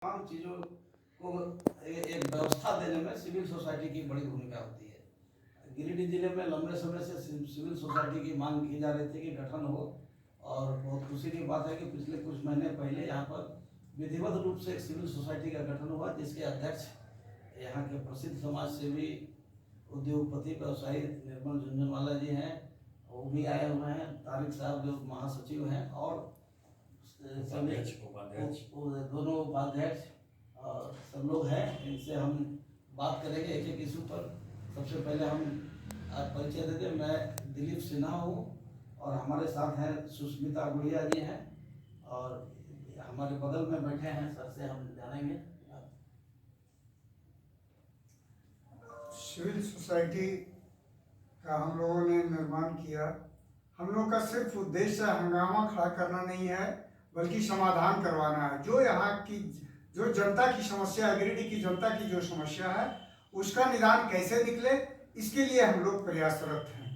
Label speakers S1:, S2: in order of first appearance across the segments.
S1: तमाम चीज़ों को एक व्यवस्था देने में सिविल सोसाइटी की बड़ी भूमिका होती है। गिरिडीह जिले में लंबे समय से सिविल सोसाइटी की मांग की जा रही थी कि गठन हो, और बहुत खुशी की बात है कि पिछले कुछ महीने पहले यहाँ पर विधिवत रूप से एक सिविल सोसाइटी का गठन हुआ, जिसके अध्यक्ष यहाँ के प्रसिद्ध समाज सेवी उद्योगपति व्यवसायी निर्मल झुंझुनवाला जी हैं। वो भी आए हुए हैं। तारिक साहब जो महासचिव हैं, और दोनों उपाध्यक्ष और सब लोग हैं। इनसे हम बात करेंगे एक एक इशू पर। सबसे पहले हम आज परिचय दे दें। मैं दिलीप सिन्हा हूँ, और हमारे साथ हैं सुष्मिता गुड़िया जी हैं, और हमारे बगल में बैठे हैं सर से हम जानेंगे।
S2: सिविल सोसाइटी का हम लोगों ने निर्माण किया। हम लोग का सिर्फ उद्देश्य हंगामा खड़ा करना नहीं है, बल्कि समाधान करवाना है। जो यहाँ की जो जनता की समस्या है, गिरिडीह की जनता की जो समस्या है, उसका निदान कैसे निकले, इसके लिए हम लोग प्रयासरत हैं।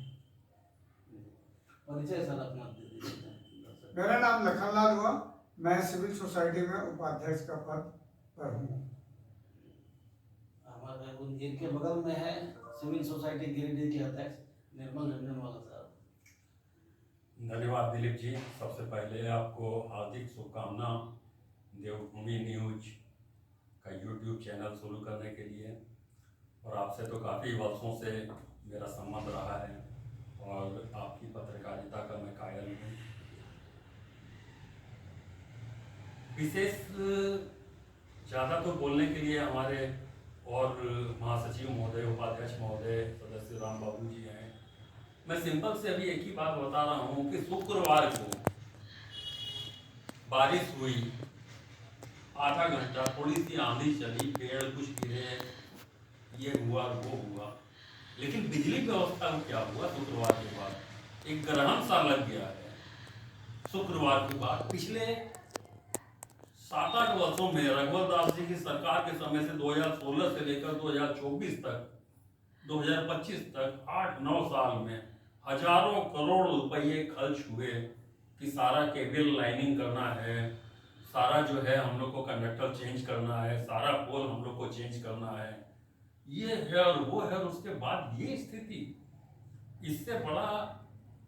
S1: परिचय सर अपना दे दीजिए।
S2: मेरा नाम लखनलाल हुआ। मैं सिविल सोसाइटी में उपाध्यक्ष का पद पर हूँ।
S1: हमारे इनके बगल में है सिविल सोसाइटी गिरिडीह के अध्यक्ष निर्मल झुंझुनवाला साहब।
S3: धन्यवाद दिलीप जी। सबसे पहले आपको हार्दिक शुभकामना देवभूमि न्यूज का यूट्यूब चैनल शुरू करने के लिए। और आपसे तो काफ़ी वर्षों से मेरा संबंध रहा है, और आपकी पत्रकारिता का मैं कायल हूँ। विशेष ज़्यादा तो बोलने के लिए हमारे और महासचिव महोदय, उपाध्यक्ष महोदय, सदस्य राम बाबू जी हैं। मैं सिंपल से अभी एक ही बात बता रहा हूँ कि शुक्रवार को बारिश हुई, आधा घंटा थोड़ी सी आंधी चली, पेड़ कुछ गिरे, ये हुआ वो हुआ, लेकिन बिजली व्यवस्था को क्या हुआ? शुक्रवार के बाद एक ग्रहण सा लग गया है। शुक्रवार के बाद पिछले 7-8 वर्षों में रघुवर दास जी की सरकार के समय से 2016 से लेकर 2024 तक, 2025 तक 8-9 साल में हजारों करोड़ रुपये खर्च हुए कि सारा केबल लाइनिंग करना है, सारा जो है हम लोग को कंडक्टर चेंज करना है, सारा पोल हम लोग को चेंज करना है, ये है और वो है। और उसके बाद ये स्थिति, इससे बड़ा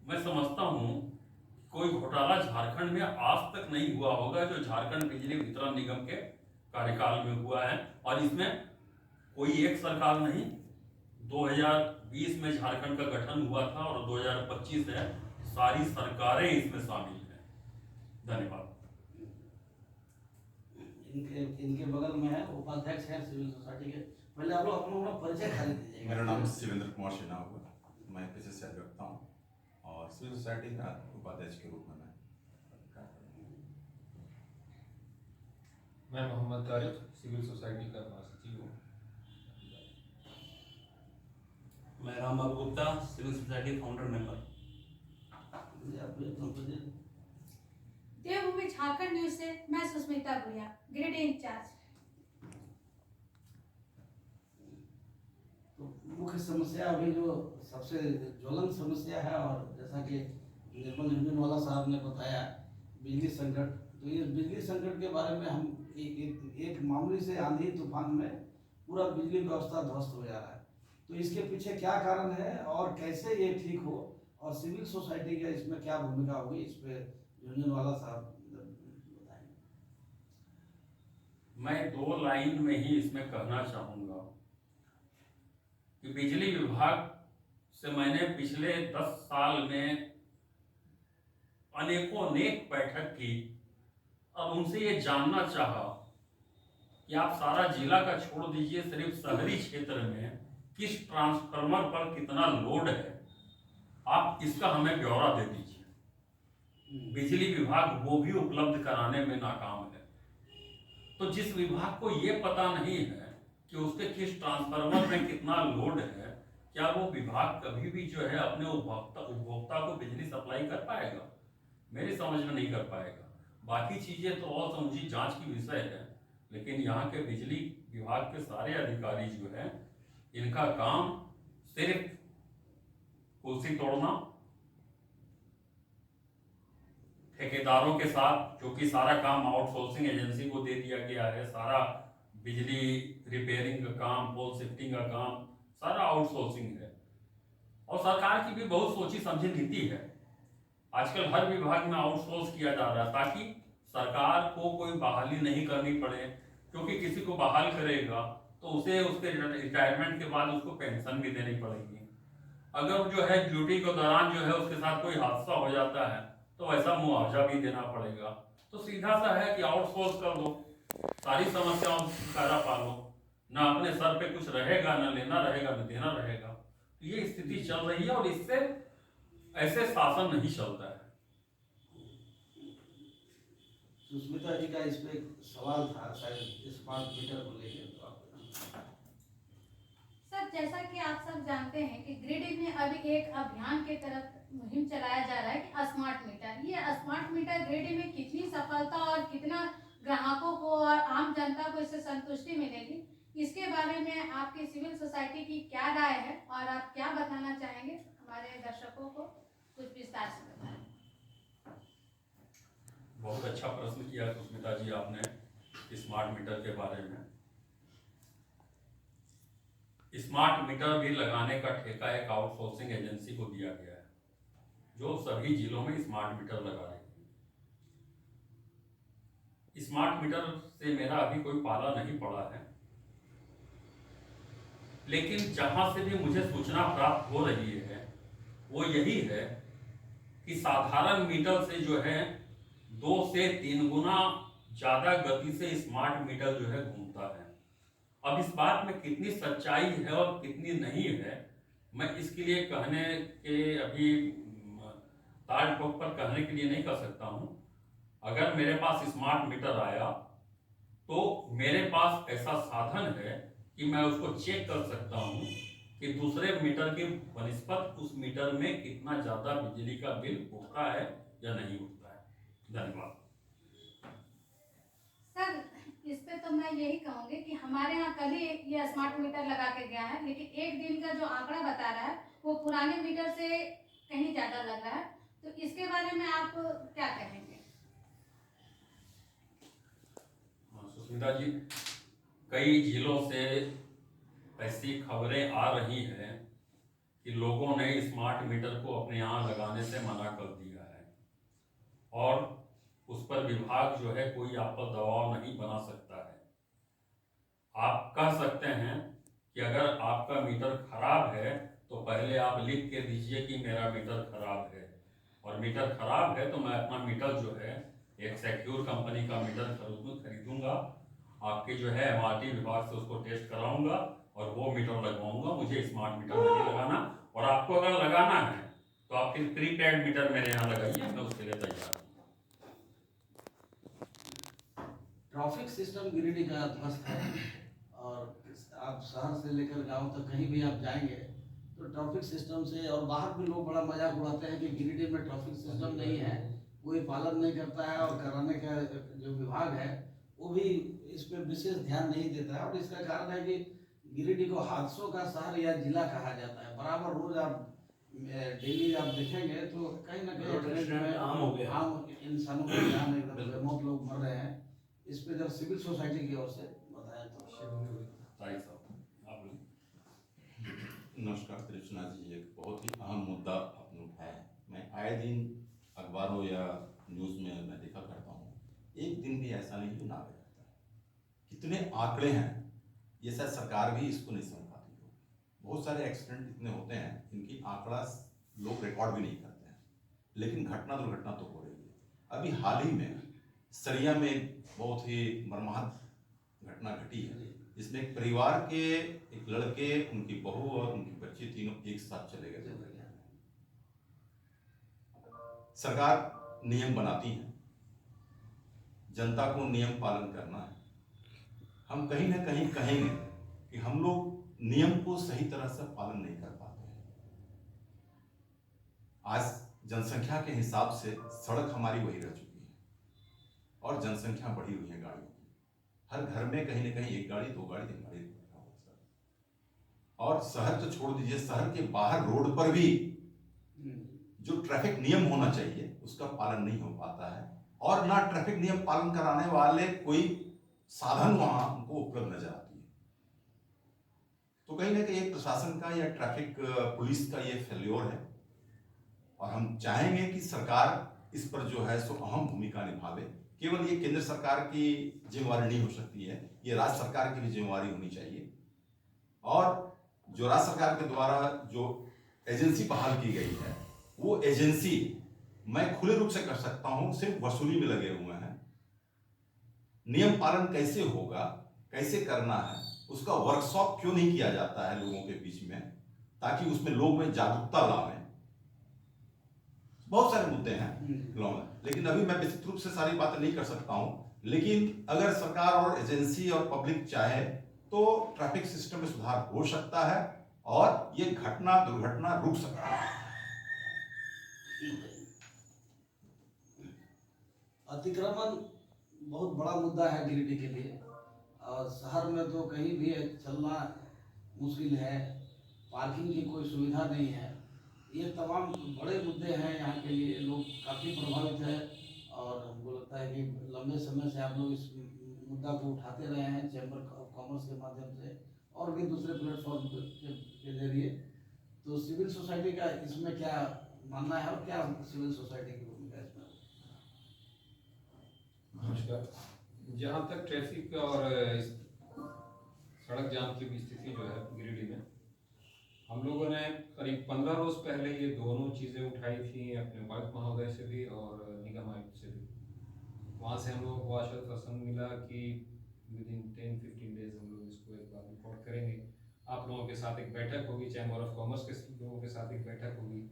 S3: मैं समझता हूँ कोई घोटाला झारखंड में आज तक नहीं हुआ होगा जो झारखंड बिजली वितरण निगम के कार्यकाल में हुआ है। और इसमें कोई एक सरकार नहीं, 2020 में झारखंड का गठन हुआ था और 2025 है, सारी सरकारें इसमें शामिल हैं। धन्यवाद।
S1: इनके बगल में है उपाध्यक्ष है सिविल सोसाइटी के। पहले आप लोग अपना परिचय खाली दीजिएगा।
S4: मेरा नाम शिवेंद्र कुमार सिन्हा हुआ। मैं पेशे से अभियंता हूँ, और सिविल सोसाइटी का उपाध्यक्ष के रूप में
S5: मैं मोहम्मद तारिक, सिविल सोसाइटी का महासचिव हूँ।
S6: मैं Ram Babu Gupta, civil society founder member.
S7: Devbhoomi Jharkhand news से मैं सुष्मिता गुड़िया, गिरिडीह इंचार्ज।
S1: तो मुख्य समस्या अभी जो सबसे ज्वलंत समस्या है, और जैसा कि निर्मल झुंझुनवाला साहब ने बताया, बिजली संकट। तो ये बिजली संकट के बारे में हम एक मामूली से आंधी तूफान में पूरा बिजली व्यवस्था ध्वस्त हो जा रहा है। तो इसके पीछे क्या कारण है और कैसे ये ठीक हो, और सिविल सोसाइटी का इसमें क्या भूमिका होगी, इस पे झुंझुनवाला साहब बताएंगे।
S3: मैं 2 लाइन में ही इसमें कहना चाहूँगा कि बिजली विभाग से मैंने पिछले 10 साल में अनेक बैठक की। अब उनसे ये जानना चाहा कि आप सारा जिला का छोड़ दीजिए, सिर्फ शहरी क्षेत्र में किस ट्रांसफार्मर पर कितना लोड है, आप इसका हमें ब्यौरा दे दीजिए। बिजली विभाग वो भी उपलब्ध कराने में नाकाम है। तो जिस विभाग को ये पता नहीं है कि उसके किस ट्रांसफार्मर में कितना लोड है, क्या वो विभाग कभी भी जो है अपने उपभोक्ता को बिजली सप्लाई कर पाएगा? मेरी समझ में नहीं कर पाएगा। बाकी चीजें तो और समझी जांच की विषय है, लेकिन यहाँ के बिजली विभाग के सारे अधिकारी जो है, इनका काम सिर्फ कुर्सी तोड़ना, ठेकेदारों के साथ, क्योंकि सारा काम आउटसोर्सिंग एजेंसी को दे दिया गया है। सारा बिजली रिपेयरिंग का काम, पोल शिफ्टिंग का काम, सारा आउटसोर्सिंग है। और सरकार की भी बहुत सोची समझी नीति है। आजकल हर विभाग में आउटसोर्स किया जा रहा है ताकि सरकार को कोई बहाली नहीं करनी पड़े, क्योंकि किसी को बहाल करेगा तो उसे उसके रिटायरमेंट के बाद उसको पेंशन भी देनी पड़ेगी। अगर जो है ड्यूटी के दौरान जो है उसके साथ कोई हादसा हो जाता है तो वैसा मुआवजा भी देना पड़ेगा। तो सीधा सा है कि आउटसोर्स कर दो, सारी समस्याओं से छुटकारा पा लो, ना अपने सर पे कुछ रहेगा, ना लेना रहेगा, ना देना रहेगा। तो ये स्थिति चल रही है और इससे ऐसे शासन नहीं चलता है।
S1: सुष्मिता जी का इस पे एक सवाल था शायद स्मार्ट मीटर को लेकर, तो आप
S7: सर, जैसा कि आप सब जानते हैं कि ग्रिड में अभी एक अभियान के तरफ मुहिम चलाया जा रहा है कि स्मार्ट मीटर। ये स्मार्ट मीटर ग्रिड में कितनी सफलता और कितना ग्राहकों को और आम जनता को इससे संतुष्टि मिलेगी, इसके बारे में आपकी सिविल सोसाइटी की क्या राय है और आप क्या बताना चाहेंगे हमारे दर्शकों को? कुछ विस्तार से बताएं।
S3: बहुत अच्छा प्रश्न किया सुष्मिता जी आपने स्मार्ट मीटर के बारे में। स्मार्ट मीटर भी लगाने का ठेका एक आउटसोर्सिंग एजेंसी को दिया गया है, जो सभी जिलों में स्मार्ट मीटर लगा रही है। स्मार्ट मीटर से मेरा अभी कोई पाला नहीं पड़ा है, लेकिन जहां से भी मुझे सूचना प्राप्त हो रही है वो यही है कि साधारण मीटर से जो है 2 से 3 गुना ज्यादा गति से स्मार्ट मीटर जो है घूमता है। अब इस बात में कितनी सच्चाई है और कितनी नहीं है, मैं इसके लिए कहने के अभी ताज ठोक पर कहने के लिए नहीं कर सकता हूं। अगर मेरे पास स्मार्ट मीटर आया तो मेरे पास ऐसा साधन है कि मैं उसको चेक कर सकता हूं कि दूसरे मीटर के बनिस्पत उस मीटर में कितना ज्यादा बिजली का बिल उठता है या नहीं उठता है। धन्यवाद।
S7: सर, इस पे तो मैं यही कहूंगी कि हमारे यहाँ कल ही ये स्मार्ट मीटर लगा के गया है, लेकिन एक दिन का जो आंकड़ा बता रहा है वो पुराने मीटर से कहीं ज्यादा लग रहा है। तो इसके बारे में आप क्या कहेंगे?
S3: सुष्मिता जी, कई जिलों से ऐसी खबरें आ रही हैं कि लोगों ने स्मार्ट मीटर को अपने यहाँ लगाने से मना कर दिया है और उस पर विभाग जो है कोई आप पर दबाव नहीं बना सकता है। आप कह सकते हैं कि अगर आपका मीटर खराब है तो पहले आप लिख के दीजिए कि मेरा मीटर खराब है, और मीटर खराब है तो मैं अपना मीटर जो है एक सिक्योर कंपनी का मीटर खरीदूंगा, आपके जो है MRT विभाग से उसको टेस्ट कराऊंगा और वो मीटर लगवाऊंगा। मुझे स्मार्ट मीटर नहीं लगाना, और आपको अगर लगाना है तो आप फिर प्रीपेड मीटर मेरे यहाँ लगाइए, मैं उसके लिए तैयार हूँ।
S1: ट्रैफिक सिस्टम गिरिडीह का ध्वस्त है, और आप शहर से लेकर गांव तक कहीं भी आप जाएंगे तो ट्रैफिक सिस्टम से, और बाहर भी लोग बड़ा मजाक उड़ाते हैं कि गिरिडीह में ट्रैफिक सिस्टम नहीं है, कोई पालन नहीं करता है, और कराने का जो विभाग है वो भी इस पर विशेष ध्यान नहीं देता है। और इसका कारण है कि गिरिडीह को हादसों का शहर या जिला कहा जाता है। बराबर रोज आप डेली आप देखेंगे तो कहीं ना कहीं
S6: आम हो गया,
S1: आम इंसानों को जान एकदम बेमौत लोग मर रहे हैं। इस पे जब सिविल सोसाइटी की ओर से बताएं तो।
S3: ताई साहब आप बोलिए।
S4: नमस्कार कृष्णा जी, एक बहुत ही अहम मुद्दा आपने उठाया है। मैं आए दिन अखबारों या न्यूज़ में मैं देखा करता हूँ, एक दिन भी ऐसा नहीं कि ना रहता है। कितने आंकड़े हैं, ये शायद सरकार भी इसको नहीं समझ पाती हो। बहुत सारे एक्सीडेंट इतने होते हैं इनकी आंकड़ा लोग रिकॉर्ड भी नहीं करते हैं, लेकिन घटना दुर्घटना तो हो रही है। अभी हाल ही में सरिया में बहुत ही मर्माहत घटना घटी है, जिसमें एक परिवार के एक लड़के, उनकी बहू और उनकी बच्ची तीनों एक साथ चले गए। सरकार नियम बनाती है, जनता को नियम पालन करना है। हम कहीं ना कहीं कहेंगे कि हम लोग नियम को सही तरह से पालन नहीं कर पाते हैं। आज जनसंख्या के हिसाब से सड़क हमारी वही रह चुकी है और जनसंख्या बढ़ी हुई है गाड़ियों की। हर घर में कहीं ना कहीं एक गाड़ी, 2 गाड़ी, 3 गाड़ी रखा हुआ है। और शहर तो छोड़ दीजिए, शहर के बाहर रोड पर भी जो ट्रैफिक नियम होना चाहिए उसका पालन नहीं हो पाता है, और ना ट्रैफिक नियम पालन कराने वाले कोई साधन वहां उनको उपलब्ध नजर आती है। तो कहीं ना कहीं एक प्रशासन का या ट्रैफिक पुलिस का ये फेल्योर है, और हम चाहेंगे कि सरकार इस पर जो है सो अहम भूमिका निभावे। केवल ये केंद्र सरकार की जिम्मेवारी नहीं हो सकती है, ये राज्य सरकार की भी जिम्मेवारी होनी चाहिए। और जो राज्य सरकार के द्वारा जो एजेंसी बहाल की गई है, वो एजेंसी मैं खुले रूप से कर सकता हूं, सिर्फ वसूली में लगे हुए हैं। नियम पालन कैसे होगा, कैसे करना है, उसका वर्कशॉप क्यों नहीं किया जाता है लोगों के बीच में, ताकि उसमें लोग में जागरूकता लाएं। बहुत सारे मुद्दे हैं लॉ में, लेकिन अभी मैं विस्तृत रूप से सारी बातें नहीं कर सकता हूं। लेकिन अगर सरकार और एजेंसी और पब्लिक चाहे तो ट्रैफिक सिस्टम में सुधार हो सकता है, और ये घटना दुर्घटना रुक सकता है।
S1: अतिक्रमण बहुत बड़ा मुद्दा है गिरिडीह के लिए, और शहर में तो कहीं भी चलना मुश्किल है, पार्किंग की कोई सुविधा नहीं है। ये तमाम बड़े मुद्दे हैं यहाँ के लिए, लोग काफ़ी प्रभावित हैं, और हमको लगता है कि लंबे समय से आप लोग इस मुद्दा को उठाते रहे हैं चैम्बर ऑफ कॉमर्स के माध्यम से और भी दूसरे प्लेटफॉर्म के जरिए। तो सिविल सोसाइटी का इसमें क्या मानना है, और क्या सिविल सोसाइटी की भूमिका इसमें?
S5: नमस्कार। जहाँ तक ट्रैफिक और सड़क जाम की स्थिति जो है गिरिडीह में, हम लोगों ने करीब 15 रोज पहले ये दोनों चीज़ें उठाई थी अपने उपायुक्त महोदय से भी और निगम आयुक्त से भी। वहाँ से हम लोगों को आश्वासन मिला कि विद इन 10-15 डेज हम लोग इसको एक बार रिपोर्ट करेंगे। आप लोगों के साथ एक बैठक होगी, चैम्बर ऑफ कॉमर्स के लोगों के साथ एक बैठक होगी।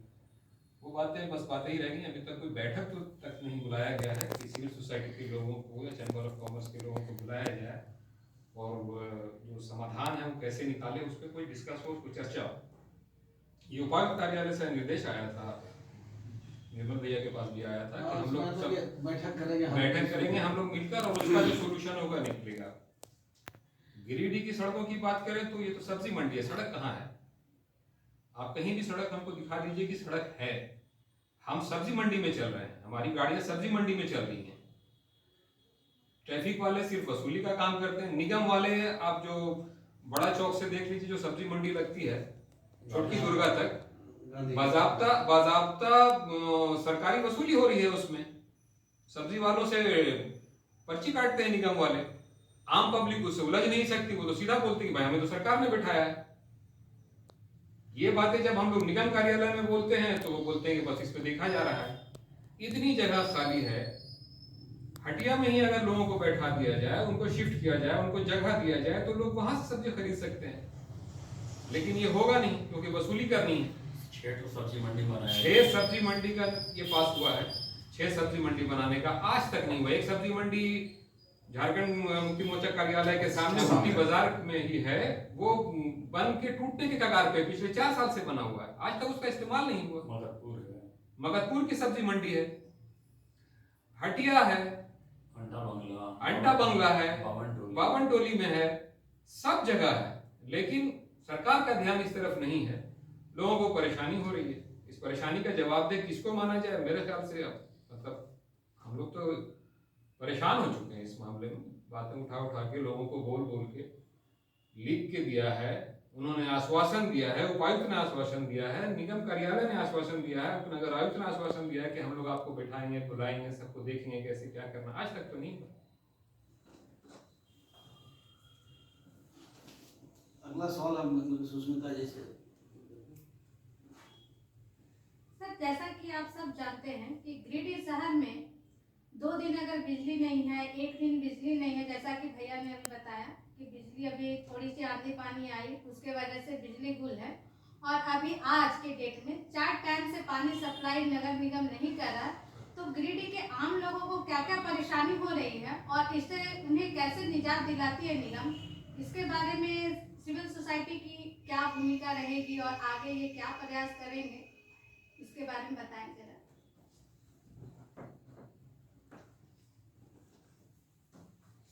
S5: वो बातें बस बातें ही रहेंगी, अभी तक कोई बैठक तो तक नहीं बुलाया गया है कि सिविल सोसाइटी के लोगों को या चैम्बर ऑफ कॉमर्स के लोगों को बुलाया जाए और जो समाधान है वो कैसे निकाले, उस पर कोई डिस्कस हो, कोई चर्चा हो। ये उपायुक्त कार्यालय से निर्देश आया था, निर्मल भैया के पास भी आया था कि हम लोग सब बैठक करेंगे हम लोग मिलकर, और उसका जो सोल्यूशन होगा निकलेगा। गिरिडीह की सड़कों की बात करें तो ये तो सब्जी मंडी है, सड़क कहाँ है? आप कहीं भी सड़क हमको दिखा दीजिए कि सड़क है। हम सब्जी मंडी में चल रहे हैं, हमारी गाड़ियां सब्जी मंडी में चल रही हैं। ट्रैफिक वाले सिर्फ वसूली का काम करते हैं। निगम वाले आप जो बड़ा चौक से देख लीजिए, जो सब्जी मंडी लगती है छोटी दुर्गा तक, बाजाब्ता सरकारी वसूली हो रही है। उसमें सब्जी वालों से पर्ची काटते हैं निगम वाले। आम पब्लिक उससे उलझ नहीं सकती, वो तो सीधा बोलती है भाई हमें तो सरकार ने बिठाया है। ये बातें जब हम लोग निगम कार्यालय में बोलते हैं तो वो बोलते हैं कि बस इस पे देखा जा रहा है। इतनी जगह खाली है, हटिया में ही अगर लोगों को बैठा दिया जाए, उनको शिफ्ट किया जाए, उनको जगह दिया जाए, तो लोग वहां से सब्जी खरीद सकते हैं। लेकिन ये होगा नहीं, क्योंकि वसूली करनी है।
S3: 6 सब्जी मंडी बनाया,
S5: 6 सब्जी मंडी का ये पास हुआ है। 6 सब्जी मंडी बनाने का आज तक नहीं हुआ। एक सब्जी मंडी झारखंड मुक्ति मोर्चा कार्यालय के सामने मुक्ति बाजार में ही है, वो बन के टूटने के कगार पे पिछले 4 साल से बना हुआ है, आज तक उसका इस्तेमाल नहीं हुआ। मगधपुर की सब्जी मंडी है, हटिया है, अंटा बंगला है, बावन टोली में है, सब जगह है। लेकिन सरकार का ध्यान इस तरफ नहीं है, लोगों को परेशानी हो रही है। इस परेशानी का जवाबदेह किसको माना जाए? मेरे ख्याल से मतलब हम लोग तो परेशान हो चुके हैं इस मामले में। बातें उठा के लोगों को बोल के लिख के दिया है, उन्होंने आश्वासन दिया है, उपायुक्त ने आश्वासन दिया है, निगम कार्यालय ने आश्वासन दिया है, नगर आयुक्त ने आश्वासन दिया है कि हम लोग आपको बैठाएंगे, बुलाएंगे, सबको देखेंगे कैसे क्या करना। आज तक तो नहीं हुआ।
S1: अगला सवाल हम सुष्मिता जी से।
S7: सर, जैसा कि आप सब जानते हैं कि गिरिडीह शहर में 2 दिन अगर बिजली नहीं है, 1 दिन बिजली नहीं है, जैसा कि भैया ने अभी बताया कि बिजली अभी थोड़ी सी आंधी पानी आई, उसके वजह से बिजली गुल है। और अभी आज के डेट में 4 टाइम से पानी सप्लाई नगर निगम नहीं कर रहा। तो गिरिडीह के आम लोगों को क्या क्या परेशानी हो रही है और इससे उन्हें कैसे निजात दिलाती है निगम, इसके बारे में सिविल सोसाइटी की क्या भूमिका रहेगी और आगे ये क्या प्रयास करेंगे, इसके बारे में बताएं जरा।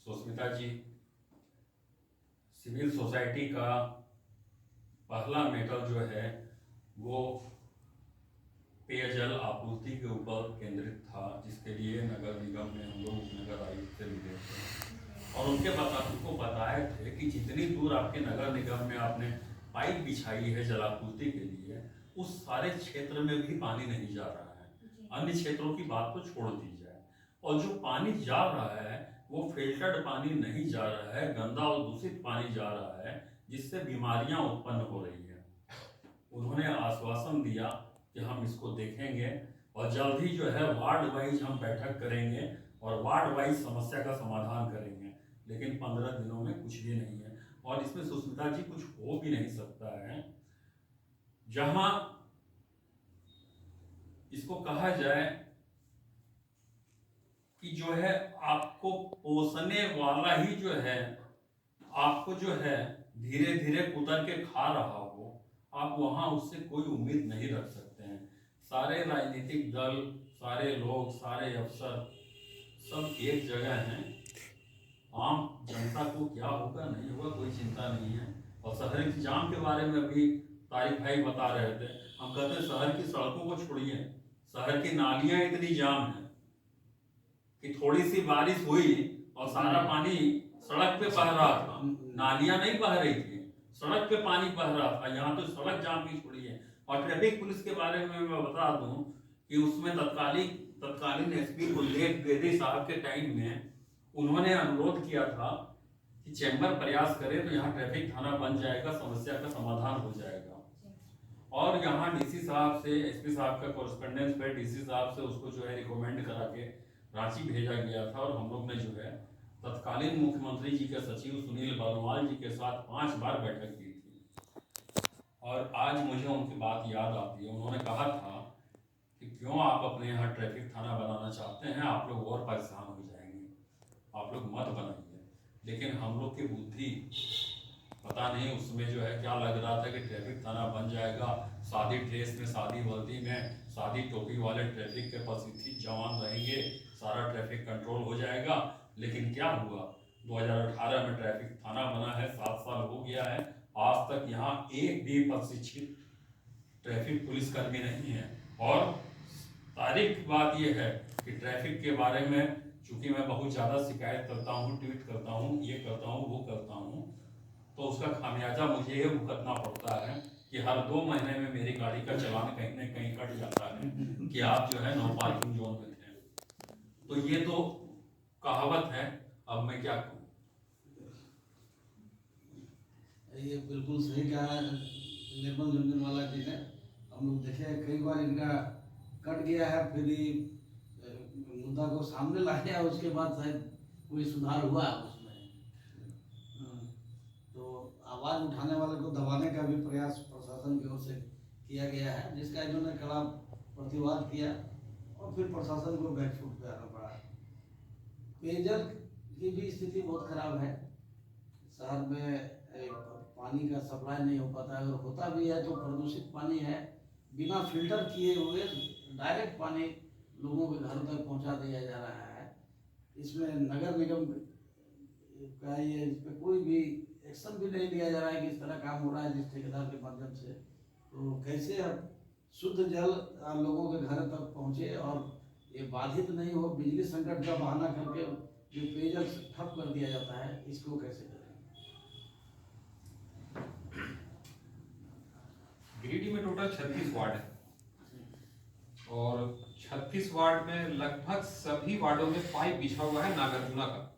S3: सुष्मिता जी, सिविल सोसाइटी का पहला मेटल जो है वो पेयजल आपूर्ति के ऊपर केंद्रित था, जिसके लिए नगर निगम में हम लोग नगर आयुक्त से मिले थे और उनको बताए थे कि जितनी दूर आपके नगर निगम में आपने पाइप बिछाई है जलापूर्ति के लिए, उस सारे क्षेत्र में भी पानी नहीं जा रहा है। अन्य क्षेत्रों की बात तो छोड़ दी जाए, और जो पानी जा रहा है वो फिल्टर्ड पानी नहीं जा रहा है, गंदा और दूषित पानी जा रहा है, जिससे बीमारियां उत्पन्न हो रही है। उन्होंने आश्वासन दिया कि हम इसको देखेंगे और जल्द ही जो है वार्ड वाइज हम बैठक करेंगे और वार्ड वाइज समस्या का समाधान करेंगे, लेकिन 15 दिनों में कुछ भी नहीं है। और इसमें सुष्मिता जी कुछ हो भी नहीं सकता है। जहां इसको कहा जाए कि जो है आपको पोसने वाला ही जो है आपको जो है धीरे धीरे कुतर के खा रहा हो, आप वहां उससे कोई उम्मीद नहीं रख सकते हैं। सारे राजनीतिक दल, सारे लोग, सारे अफसर सब एक जगह हैं। आम जनता को क्या होगा नहीं होगा कोई चिंता नहीं है। और शहर की जाम के बारे में भी तारिक भाई बता रहे थे। हम कहते हैं शहर की सड़कों को छोड़िए, शहर की नालियां इतनी जाम है कि थोड़ी सी बारिश हुई और सारा पानी सड़क पे बह रहा था, नालियां नहीं बह रही थी, सड़क पे पानी बह रहा था। यहाँ तो सड़क जाम की छोड़िए। और ट्रैफिक पुलिस के बारे में मैं बता दूं कि उसमें तत्कालीन एसपी कुलदीप द्विवेदी साहब के टाइम में उन्होंने अनुरोध किया था कि चैम्बर प्रयास करे तो यहाँ ट्रैफिक थाना बन जाएगा, समस्या का समाधान हो जाएगा। और यहाँ डीसी साहब से, एसपी साहब का कॉरेस्पोंडेंस पे डीसी साहब से उसको जो है रिकमेंड करा के रांची भेजा गया था। और हम लोग ने जो है तत्कालीन मुख्यमंत्री जी के सचिव सुनील बलवाल जी के साथ 5 बार बैठक की थी। और आज मुझे उनकी बात याद आती है। उन्होंने कहा था कि क्यों आप अपने यहाँ ट्रैफिक थाना बनाना चाहते हैं, आप लोग और परेशान हो जाएंगे, आप लोग मत बनाइए। लेकिन हम लोग की बुद्धि पता नहीं उसमें जो है क्या लग रहा था कि ट्रैफिक थाना बन जाएगा, सादी ड्रेस में, सादी वर्दी में, सादी टोपी वाले ट्रैफिक के प्रशिक्षित जवान रहेंगे, सारा ट्रैफिक कंट्रोल हो जाएगा। लेकिन क्या हुआ, 2018 में ट्रैफिक थाना बना है, 7 साल हो गया है, आज तक यहाँ एक भी प्रशिक्षित ट्रैफिक पुलिसकर्मी नहीं है। और तारीख बात यह है कि ट्रैफिक के बारे में चूंकि मैं बहुत ज़्यादा शिकायत करता हूँ, ट्वीट करता हूँ, ये करता हूँ, वो करता हूँ, तो उसका खामियाजा मुझे ये भुगतना पड़ता है कि हर 2 महीने में मेरी गाड़ी का चालान कहीं न कहीं कट जाता है कि आप जो है नो पार्किंग जोन में थे। तो ये तो कहावत है, अब मैं क्या कहूँ।
S1: ये बिल्कुल सही कहा निर्मल झुंझुनवाला जी ने। हम लोग देखे कई बार इनका कट गया है, फिर मुद्दा को सामने लाया, उसके बाद शायद कोई सुधार हुआ उसमें। तो आवाज उठाने वाले को दबाने का भी प्रयास प्रशासन की ओर से किया गया है, जिसका इन्होंने कड़ा प्रतिवाद किया और फिर प्रशासन को बैकफुट पे आना पड़ा। पेयजल की भी स्थिति बहुत खराब है। शहर में पानी का सप्लाई नहीं हो पाता है, अगर होता भी है तो प्रदूषित पानी है, बिना फिल्टर किए हुए डायरेक्ट पानी लोगों के घर तक पहुंचा दिया जा रहा है। इसमें नगर निगम का ये इस पर कोई भी एक्शन भी नहीं लिया जा रहा है कि इस तरह काम हो रहा है जिस ठेकेदार के माध्यम से। तो कैसे अब शुद्ध जल लोगों के घर तक पहुंचे और ये बाधित नहीं हो। बिजली संकट का बहाना करके जो पेयजल ठप कर दिया जाता है, इसको कैसे करें?
S5: गिरिडीह में टोटल 36 वार्ड है और 36 वार्ड में लगभग सभी वार्डों में पाइप बिछा हुआ है नागार्जुना का।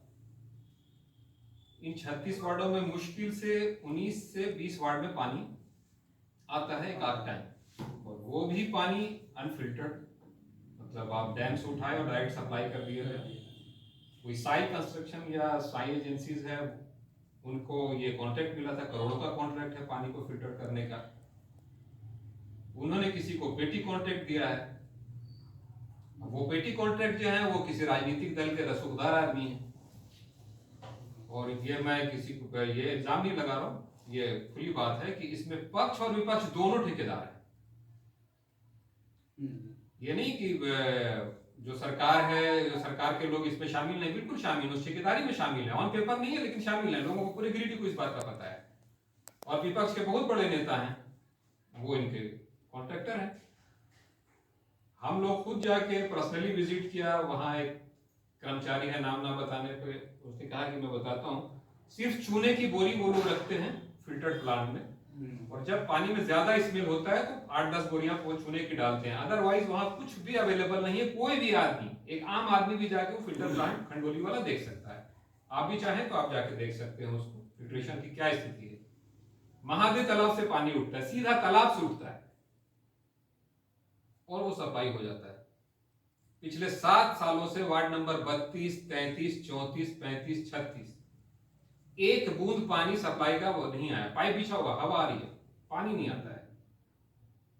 S5: इन 36 वार्डों में मुश्किल से 19 से 20 वार्ड में पानी आता है एक आध टाइम, और वो भी पानी अनफिल्टर्ड, मतलब आप डैम से उठाए और डायरेक्ट सप्लाई कर दिए थे। कोई साई कंस्ट्रक्शन या साई एजेंसीज है, उनको ये कॉन्ट्रैक्ट मिला था, करोड़ों का कॉन्ट्रैक्ट है पानी को फिल्टर करने का, उन्होंने किसी को पेटी कॉन्ट्रैक्ट दिया है। वो पेटी कॉन्ट्रैक्ट जो है वो किसी राजनीतिक दल के रसूखदार आदमी है। और ये मैं किसी को ये इल्जाम नहीं लगा रहा हूँ, ये खुली बात है कि इसमें पक्ष और विपक्ष दोनों ठेकेदार हैं। ये नहीं कि जो सरकार है, जो सरकार के लोग इसमें शामिल नहीं, बिल्कुल शामिल, उस ठेकेदारी में शामिल है, ऑन पेपर नहीं है लेकिन शामिल है। लोगों को पूरे गिरिडीह को इस बात का पता है। और विपक्ष के बहुत बड़े नेता हैं, वो इनके कॉन्ट्रैक्टर हैं। हम लोग खुद जाके पर्सनली विजिट किया। वहाँ एक कर्मचारी है, नाम ना बताने पे, उसने कहा कि मैं बताता हूँ, सिर्फ चूने की बोरी वो लोग रखते हैं फिल्टर्ड प्लांट में, और जब पानी में ज्यादा स्मेल होता है तो 8-10 बोरियां वो चूने की डालते हैं। अदरवाइज वहां कुछ भी अवेलेबल नहीं है। कोई भी आदमी, एक आम आदमी भी जाके वो फिल्टर प्लांट खंडोली वाला देख सकता है। आप भी चाहें तो आप जाके देख सकते हैं उसको, फिल्ट्रेशन की क्या स्थिति है। महादेव तालाब से पानी उठता है, सीधा तालाब से उठता है और वो सफाई हो जाता है। पिछले 7 सालों से वार्ड नंबर 32, 33, 34, 35, 36 एक बूंद पानी सप्लाई का वो नहीं आया। पाइप बिछा हुआ, हवा आ रही है, पानी नहीं आता है।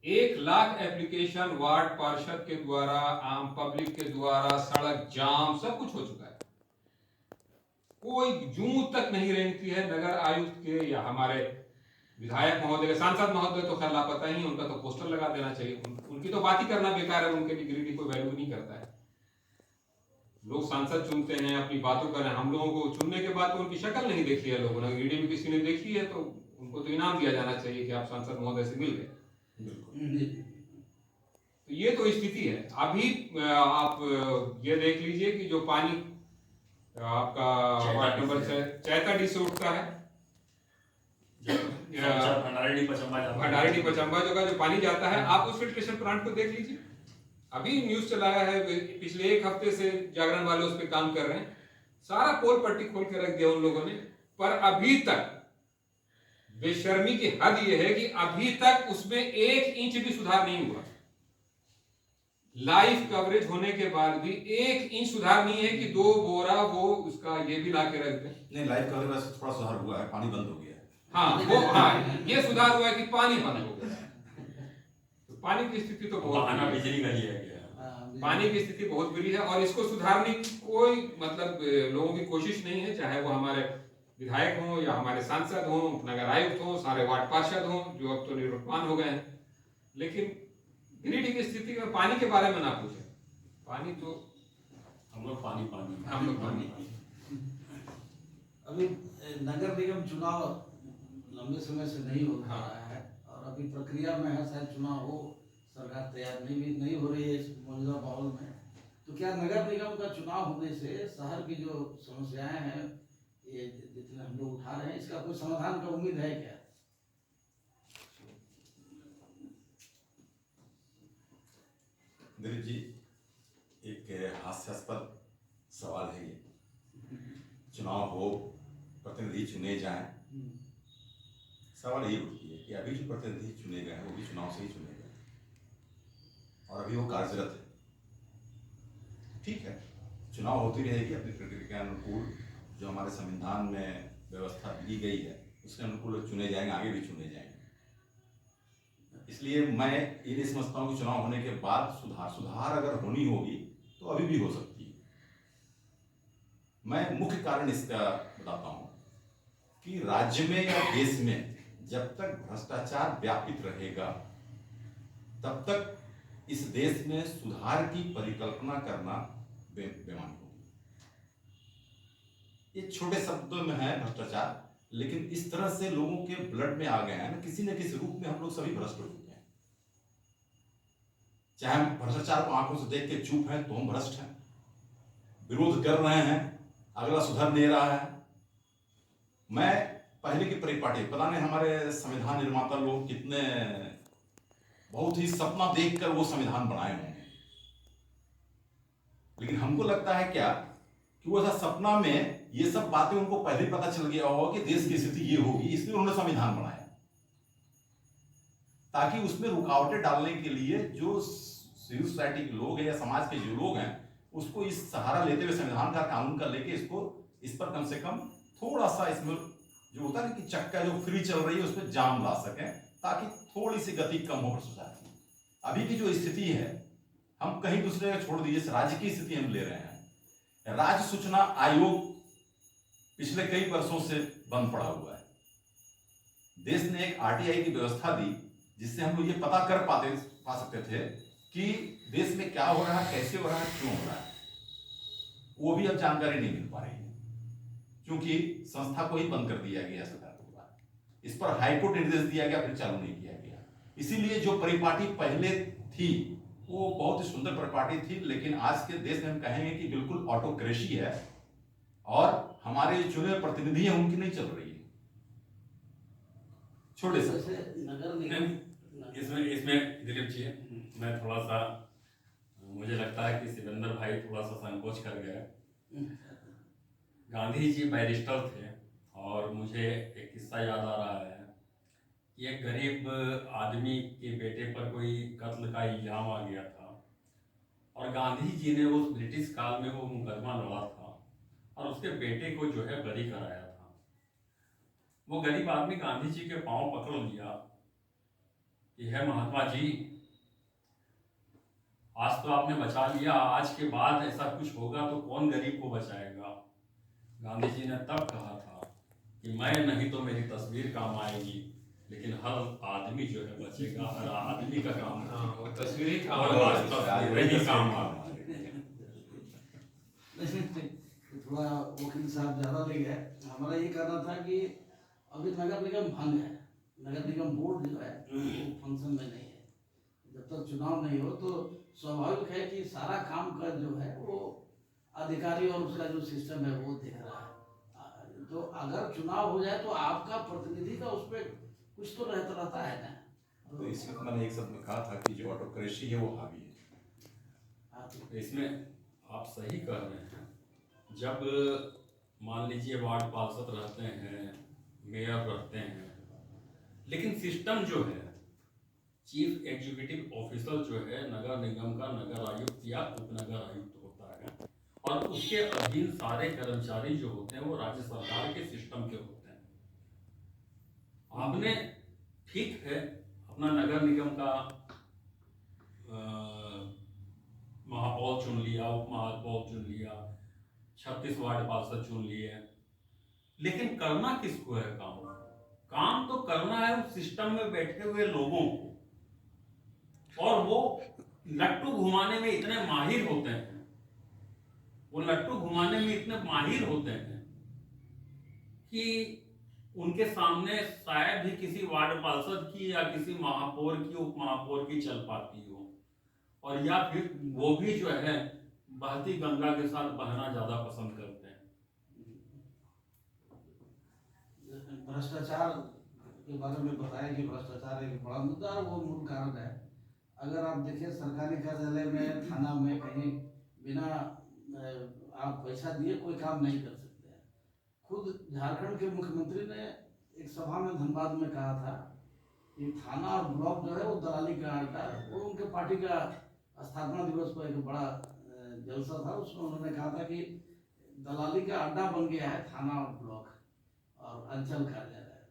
S5: 1 लाख एप्लीकेशन वार्ड पार्षद के द्वारा, आम पब्लिक के द्वारा, सड़क जाम सब कुछ हो चुका है। कोई जूं तक नहीं रेंगती है नगर आयुक्त के या हमारे विधायक महोदय, सांसद महोदय तो खैर लापता ही, उनका तो पोस्टर लगा देना चाहिए। उनकी तो बात ही करना बेकार है, उनके लिए गिरिडीह कोई वैल्यू नहीं करता है। लोग सांसद चुनते हैं, अपनी बातों कर रहे हैं। हम लोगों को चुनने के बाद तो उनकी शक्ल नहीं देखी है लोगों ने। गिरिडीह में किसी ने देखी है तो उनको तो इनाम दिया जाना चाहिए कि आप सांसद महोदय से मिल गए। तो ये तो स्थिति है। अभी आप ये देख लीजिए कि जो पानी आपका वार्ड नंबर चैताडी से उठता है, भंडारी पचम्बा जो पानी जाता है, आप उस फिल्ट्रेशन प्लांट को देख लीजिए। अभी न्यूज चलाया है, पिछले 1 हफ्ते से जागरण वाले उस पर काम कर रहे हैं। सारा पोल पट्टी खोल के रख दिया उन लोगों ने, पर अभी तक बेशर्मी की हद यह है कि अभी तक उसमें 1 इंच भी सुधार नहीं हुआ। लाइव कवरेज होने के बाद भी 1 इंच सुधार नहीं है कि 2 बोरा वो उसका ये भी ला के रख दें।
S4: नहीं, लाइव कवरेज से थोड़ा सुधार हुआ है, पानी बंद हो गया है।
S5: हाँ, ये सुधार हुआ है कि पानी बंद हो गया। तो पानी की स्थिति तो बहुत
S3: बिजली का ही है,
S5: पानी की स्थिति बहुत बुरी है और इसको सुधारने की कोई मतलब लोगों की कोशिश नहीं है। चाहे वो हमारे विधायक हों या हमारे सांसद हों, नगर आयुक्त हों, सारे वार्ड पार्षद हों, जो अब तो निवर्तमान हो गए हैं। लेकिन गिरिडीह की स्थिति में पानी के बारे में ना पूछे। पानी तो
S3: हम लोग पानी
S1: अभी नगर निगम चुनाव लंबे समय से नहीं हो पा रहा है और अभी प्रक्रिया में है, शायद चुनाव हो, सरकार तैयार नहीं हो रही है इस मौजूदा माहौल में। तो क्या नगर निगम का चुनाव होने से शहर की जो समस्याएं हैं, ये जितने हम लोग उठा रहे हैं, इसका कोई समाधान का उम्मीद है क्या?
S4: दिलीप जी, एक हास्यास्पद सवाल है ये। चुनाव हो, प्रतिनिधि चुने जाएं, सवाल यही उठती है कि अभी जो प्रतिनिधि चुने गए हैं वो भी चुनाव से ही चुने गए और अभी वो कार्यरत है। ठीक है, चुनाव होती रहेगी अपनी प्रक्रिया के अनुकूल। जो हमारे संविधान में व्यवस्था दी गई है उसके अनुकूल चुने जाएंगे, आगे भी चुने जाएंगे। इसलिए मैं ये नहीं समझता हूँ कि चुनाव होने के बाद सुधार अगर होनी होगी तो अभी भी हो सकती है। मैं मुख्य कारण इसका बताता हूँ कि राज्य में या देश में जब तक भ्रष्टाचार व्यापित रहेगा तब तक इस देश में सुधार की परिकल्पना करना बेमानी होगी। ये छोटे शब्दों में है भ्रष्टाचार, लेकिन इस तरह से लोगों के ब्लड में आ गए हैं ना, किसी न किसी रूप में हम लोग सभी भ्रष्ट हो चुके हैं। चाहे हम भ्रष्टाचार को आंखों से देख के चुप हैं तो हम भ्रष्ट हैं, विरोध कर रहे हैं, अगला सुधर नहीं रहा है। मैं पहले की परिपाटी, पता नहीं हमारे संविधान निर्माता लोग कितने बहुत ही सपना देखकर वो संविधान बनाए होंगे, लेकिन हमको लगता है क्या कि वो ऐसा सपना में ये सब बातें उनको पहले पता चल गया होगा कि देश की स्थिति ये होगी, इसलिए उन्होंने संविधान बनाया ताकि उसमें रुकावटें डालने के लिए जो सिविल सोसाइटी के लोग हैं या समाज के जो लोग हैं उसको इस सहारा लेते हुए संविधान का कानून का लेके इस पर कम से कम थोड़ा सा इसमें जो होता है कि चक्का जो फ्री चल रही है उसमें जाम ला सकें ताकि थोड़ी सी गति कम हो भ्रष्टाचार की। अभी की जो स्थिति है, हम कहीं दूसरे का छोड़ दीजिए, राज्य की स्थिति हम ले रहे हैं। राज्य सूचना आयोग पिछले कई वर्षों से बंद पड़ा हुआ है। देश ने एक आरटीआई की व्यवस्था दी जिससे हम लोग ये पता कर पा सकते थे कि देश में क्या हो रहा है, कैसे हो रहा है, क्यों हो रहा है। वो भी अब जानकारी नहीं मिल पा रही है क्योंकि संस्था को ही बंद कर दिया गया सरकार के द्वारा। इस पर हाईकोर्ट निर्देश दिया गया, फिर चालू नहीं किया गया। इसीलिए जो परिपाटी पहले थी वो बहुत ही सुंदर परिपाटी थी, लेकिन आज के देश में हम कहेंगे कि बिल्कुल ऑटोक्रेसी है और हमारे जो चुने प्रतिनिधि हैं उनकी नहीं चल रही है। छोटे से
S1: जैसे नगर निगम
S3: इसमें इसमें दिलीप जी, मैं थोड़ा सा, मुझे लगता है कि शिवेंद्र भाई थोड़ा सा संकोच कर गए। गांधी जी बैरिस्टर थे और मुझे एक किस्सा याद आ रहा है कि एक गरीब आदमी के बेटे पर कोई कत्ल का इल्जाम आ गया था और गांधी जी ने उस ब्रिटिश काल में वो मुकदमा लड़ा था और उसके बेटे को जो है बरी कराया था। वो गरीब आदमी गांधी जी के पांव पकड़ लिया कि है महात्मा जी, आज तो आपने बचा लिया, आज के बाद ऐसा कुछ होगा तो कौन गरीब को बचाएगा। गांधी जी ने तब कहा था कि मैं नहीं तो मेरी तस्वीर काम आएगी, लेकिन हर आदमी जो है बचेगा, हर आदमी का काम है।
S5: हाँ, वो तस्वीर ही काम
S3: और आज तस्वीर ही काम आ
S1: थोड़ा वकील साहब ज़्यादा ले गए। हमारा ये कहना था कि अभी नगर निगम भंग है, नगर निगम बोर्ड जो है वो फंक्शन में नहीं है। जब तक चुनाव नहीं हो तो स्वाभाविक है कि सारा काम का जो है वो अधिकारी और उसका जो सिस्टम है वो देख रहा है। तो अगर चुनाव हो जाए तो आपका प्रतिनिधि का उस पर कुछ तो रहता है ना।
S4: तो इसी वक्त मैंने एक शब्द में कहा था कि जो ऑटोक्रेसी है वो हावी है।
S3: तो इसमें आप सही कह रहे हैं। जब मान लीजिए वार्ड पार्षद रहते हैं, मेयर रहते हैं, लेकिन सिस्टम जो है, चीफ एग्जीक्यूटिव ऑफिसर जो है नगर निगम का नगर आयुक्त या उपनगर आयुक्त होता है और उसके अधीन सारे कर्मचारी जो होते हैं वो राज्य सरकार के सिस्टम के होते हैं। आपने ठीक है अपना नगर निगम का महापौर चुन लिया, उप महापौर चुन लिया, 36 वार्ड पार्षद चुन लिए, लेकिन करना किसको है काम? काम तो करना है उस सिस्टम में बैठे हुए लोगों को, और वो लट्टू घुमाने में इतने माहिर होते हैं, वो लट्टू घुमाने में इतने माहिर होते हैं कि उनके सामने शायद ही किसी वार्ड पार्षद की या किसी महापौर की, उप महापौर की चल पाती हो, और या फिर वो भी जो है बहती गंगा के साथ बहना ज्यादा पसंद करते हैं।
S1: भ्रष्टाचार के बारे में बताया कि भ्रष्टाचार एक बड़ा मुद्दा और वो मूल कारण है। अगर आप देखिए सरकारी कार्यालय में, थाना में कहीं बिना आप पैसा दिए कोई काम नहीं कर सकते हैं। खुद झारखंड के मुख्यमंत्री ने एक सभा में धनबाद में कहा था कि थाना और ब्लॉक जो है वो दलाली का अड्डा है। वो उनके पार्टी का स्थापना दिवस पर एक बड़ा जलसा था, उसमें उन्होंने कहा था कि दलाली का अड्डा बन गया है थाना और ब्लॉक और अंचल कार्यालय।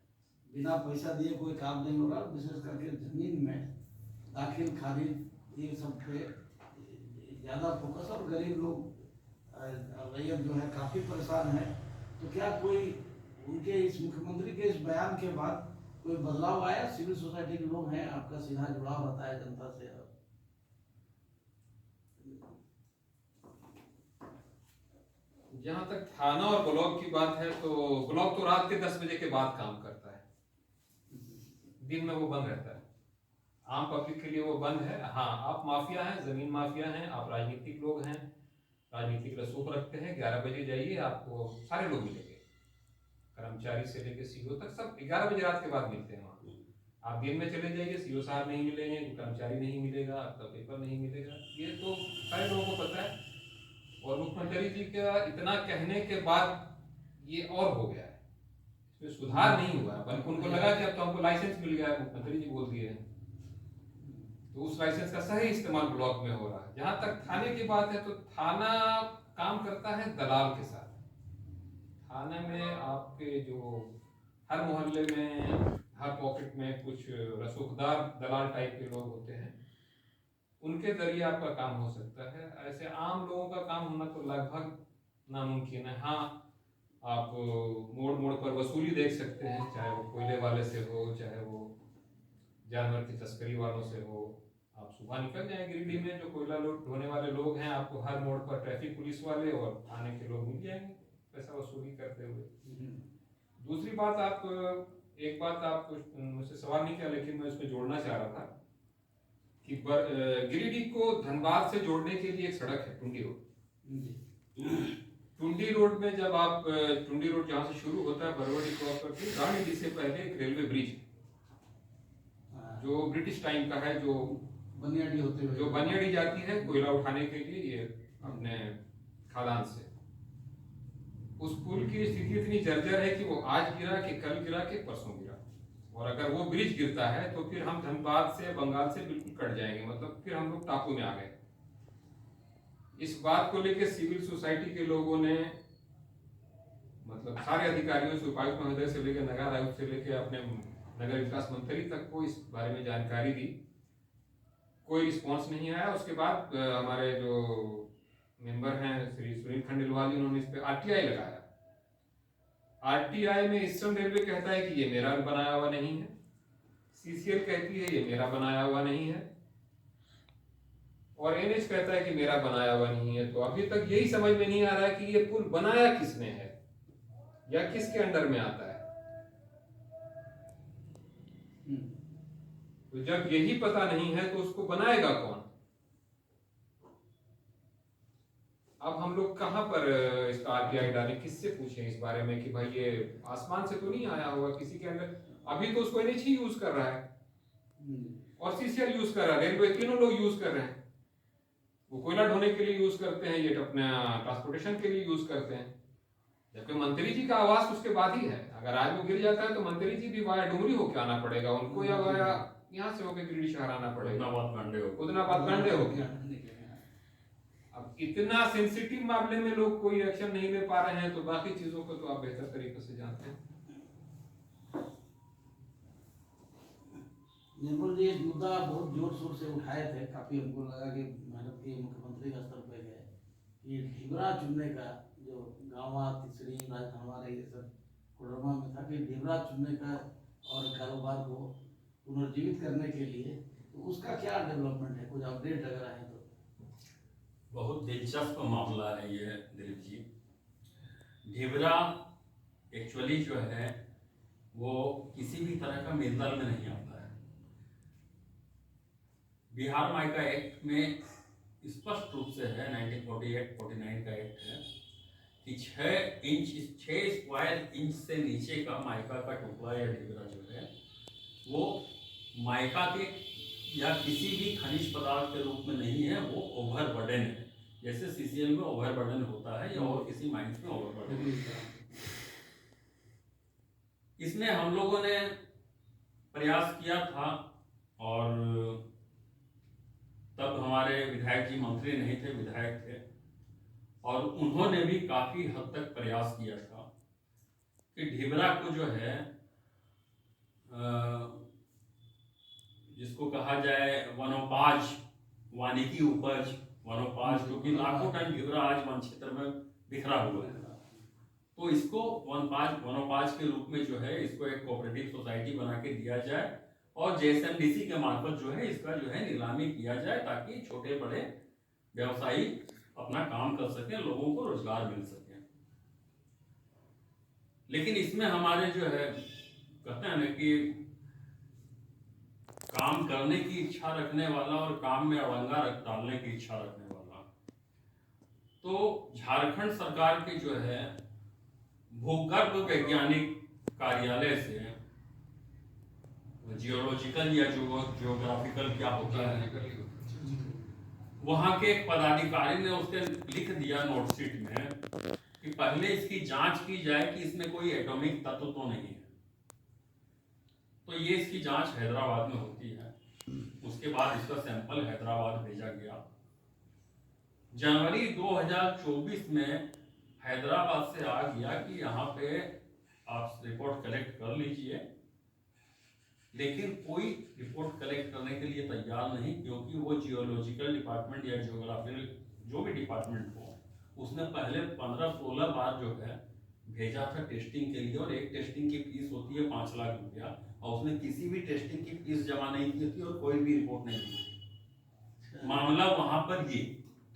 S1: बिना पैसा दिए कोई काम नहीं हो रहा, विशेष करके जमीन में दाखिल खारिज ये सब पे ज़्यादा फोकस, और गरीब लोग रैयत जो है काफ़ी परेशान है। तो क्या कोई उनके इस मुख्यमंत्री के इस बयान के बाद कोई बदलाव आया? सिविल सोसाइटी के लोग हैं, आपका सीधा जुड़ाव रहता है जनता से।
S5: जहाँ तक थाना और ब्लॉक की बात है तो ब्लॉक तो रात के 10 बजे के बाद काम करता है, दिन में वो बंद रहता है, आम पब्लिक के लिए वो बंद है। हाँ, आप माफिया हैं, जमीन माफिया हैं, आप राजनीतिक लोग हैं, राजनीतिक रसूख रखते हैं, 11 बजे जाइए, आपको सारे लोग मिलेंगे, कर्मचारी से लेकर सीओ तक सब 11 बजे रात के बाद मिलते हैं वहाँ। आप दिन में चले जाइए, सीओ साहब नहीं मिलेंगे, कर्मचारी नहीं मिलेगा, आपका पेपर नहीं मिलेगा, ये तो सारे लोगों को पता है। और मुख्यमंत्री जी का इतना कहने के बाद ये और हो गया है, इसमें सुधार नहीं हुआ, बल्कि उनको लगा कि अब तो हमको लाइसेंस मिल गया है, मुख्यमंत्री जी बोल दिए हैं, तो उस लाइसेंस का सही इस्तेमाल ब्लॉक में हो रहा है। जहां तक थाने की बात है तो थाना काम करता है दलाल के साथ। थाने में आपके जो हर मोहल्ले में, हर पॉकेट में कुछ रसूखदार दलाल टाइप के लोग होते हैं, उनके जरिए आपका काम हो सकता है। ऐसे आम लोगों का काम होना तो लगभग नामुमकिन है। हाँ, आप मोड़ मोड़ पर वसूली देख सकते हैं, चाहे वो कोयले वाले से हो, चाहे वो जानवर की तस्करी वालों से हो। आप सुबह निकल जाएं गिरिडीह में, जो कोयला ढोने वाले लोग हैं, आपको हर मोड़ पर ट्रैफिक पुलिस वाले और थाने के लोग मिल जाएंगे पैसा वसूली करते हुए। दूसरी बात, आप एक बात आप मुझसे सवाल नहीं किया लेकिन मैं उसमें जोड़ना चाह रहा था कि गिरिडीह को धनबाद से जोड़ने के लिए एक सड़क है, टुंडी रोड। टुंडी रोड में जब आप टुंडी रोड जहाँ से शुरू होता है बरवाड़ी क्रॉस करके रानीडीह से पहले एक रेलवे ब्रिज है जो ब्रिटिश टाइम का है, जो
S1: बनियाडी होते हुए
S5: जो बनियाडी जाती है कोयला उठाने के लिए ये अपने खादान से। उस पुल की स्थिति इतनी जर्जर है कि वो आज गिरा कि कल गिरा कि परसों गिरा, और अगर वो ब्रिज गिरता है तो फिर हम धनबाद से बंगाल से बिल्कुल कट जाएंगे, मतलब फिर हम लोग टापू में आ गए। इस बात को लेकर सिविल सोसाइटी के लोगों ने मतलब सारे अधिकारियों से, उपायुक्त महोदय से लेकर नगर आयुक्त से लेकर अपने नगर विकास मंत्री तक को इस बारे में जानकारी दी। कोई रिस्पांस नहीं आया। उसके बाद हमारे जो मेंबर हैं श्री सुनील खंडेलवाल जी, उन्होंने इस पे आरटीआई लगाया। आरटीआई में ईस्टर्न रेलवे कहता है कि ये मेरा बनाया हुआ नहीं है, सीसीएल कहती है ये मेरा बनाया हुआ नहीं है, और एनएच कहता है कि मेरा बनाया हुआ नहीं है। तो अभी तक यही समझ में नहीं आ रहा है कि ये पुल बनाया किसने है या किसके अंडर में आता है। तो जब यही पता नहीं है तो उसको बनाएगा कौन? अब हम लोग कहां पर इसका आरटीआई डालें, किससे पूछें इस बारे में कि भाई ये आसमान से तो नहीं आया होगा किसी के अंदर। अभी तो उसको एनएच ही यूज कर रहा है और सीसीएल यूज कर रहा है, रेलवे, तीनों लोग यूज कर रहे हैं। वो कोयला ढोने के लिए यूज करते हैं, ये अपने ट्रांसपोर्टेशन के लिए यूज करते हैं, जबकि मंत्री जी का आवास उसके बाद ही है। अगर आज वो गिर जाता है तो मंत्री जी भी वाया डुमरी होके आना पड़ेगा उनको, या वाया यहाँ से होके गिरिडीह शहर आना पड़ेगा, उदनाबाद कांडे हो गया। अब इतना सेंसिटिव मामले में लोग कोई एक्शन नहीं ले पा रहे हैं, तो बाकी चीजों को तो आप बेहतर तरीके से जानते हैं।
S1: निर्मल जी, इस मुद्दा बहुत जोर शोर से उठाए थे, काफी हमको लगा कि मेहनत के मुख्यमंत्री का स्तर पे गए कि ढिबरा चुनने का, जो गाँवा तिसरी राजधानवा ये सब कोडरमा में था, कि ढिबरा चुनने का और कारोबार को पुनर्जीवित करने के लिए, तो उसका क्या डेवलपमेंट है, कुछ अपडेट अगर आए तो।
S3: बहुत दिलचस्प मामला है ये दिलीप जी। ढिबरा एक्चुअली जो है वो किसी भी तरह का मिलदल में नहीं आता है। बिहार माइका एक्ट में स्पष्ट रूप से है, 1948-49 का एक्ट है कि 6 स्क्वायर इंच से नीचे का माइका का टुकड़ा या ढिबरा जो है वो माइका के या किसी भी खनिज पदार्थ के रूप में नहीं है, वो ओवरबर्डन है। जैसे सीसीएल में ओवरबर्डन होता है या और किसी माइंस में ओवरबर्डन होता है। इसमें हम लोगों ने प्रयास किया था, और तब हमारे विधायक जी मंत्री नहीं थे, विधायक थे, और उन्होंने भी काफी हद तक प्रयास किया था कि ढिबरा को जो है जिसको कहा जाए वनोपज, वानिकी उपज, वनोपज, क्योंकि लाखों टन ढिबरा आज वन क्षेत्र में बिखरा हुआ है, तो इसको वनोपज के रूप में जो है इसको एक कोऑपरेटिव सोसाइटी बना के दिया जाए और जेएसएमडीसी के मार्फत जो है इसका जो है नीलामी किया जाए, ताकि छोटे बड़े व्यवसायी अपना काम कर सकें, लोगों को रोजगार मिल सके। लेकिन इसमें हमारे जो है कहते हैं ना कि काम करने की इच्छा रखने वाला और काम में अड़ंगा डालने की इच्छा रखने वाला, तो झारखंड सरकार के जो है भूगर्भ वैज्ञानिक कार्यालय से जियोलॉजिकल या जियोग्राफिकल क्या होता है, वहां के एक पदाधिकारी ने उसके लिख दिया नोटशीट में कि पहले इसकी जांच की जाए कि इसमें कोई एटॉमिक तत्व तो नहीं है। तो ये इसकी जांच हैदराबाद में होती है। उसके बाद इसका सैंपल हैदराबाद भेजा गया। जनवरी 2024 में हैदराबाद से आ गया कि यहाँ पे आप रिपोर्ट कलेक्ट कर लीजिए, लेकिन कोई रिपोर्ट कलेक्ट करने के लिए तैयार नहीं, क्योंकि वो जियोलॉजिकल डिपार्टमेंट या जियोग्राफिकल जो भी डिपार्टमेंट हो, उसने पहले 15-16 बार जो है भेजा था टेस्टिंग के लिए, और एक टेस्टिंग की फीस होती है 5 लाख रुपया, और उसने किसी भी टेस्टिंग की फीस जमा नहीं की थी और कोई भी रिपोर्ट नहीं दी थी। मामला वहां पर ये,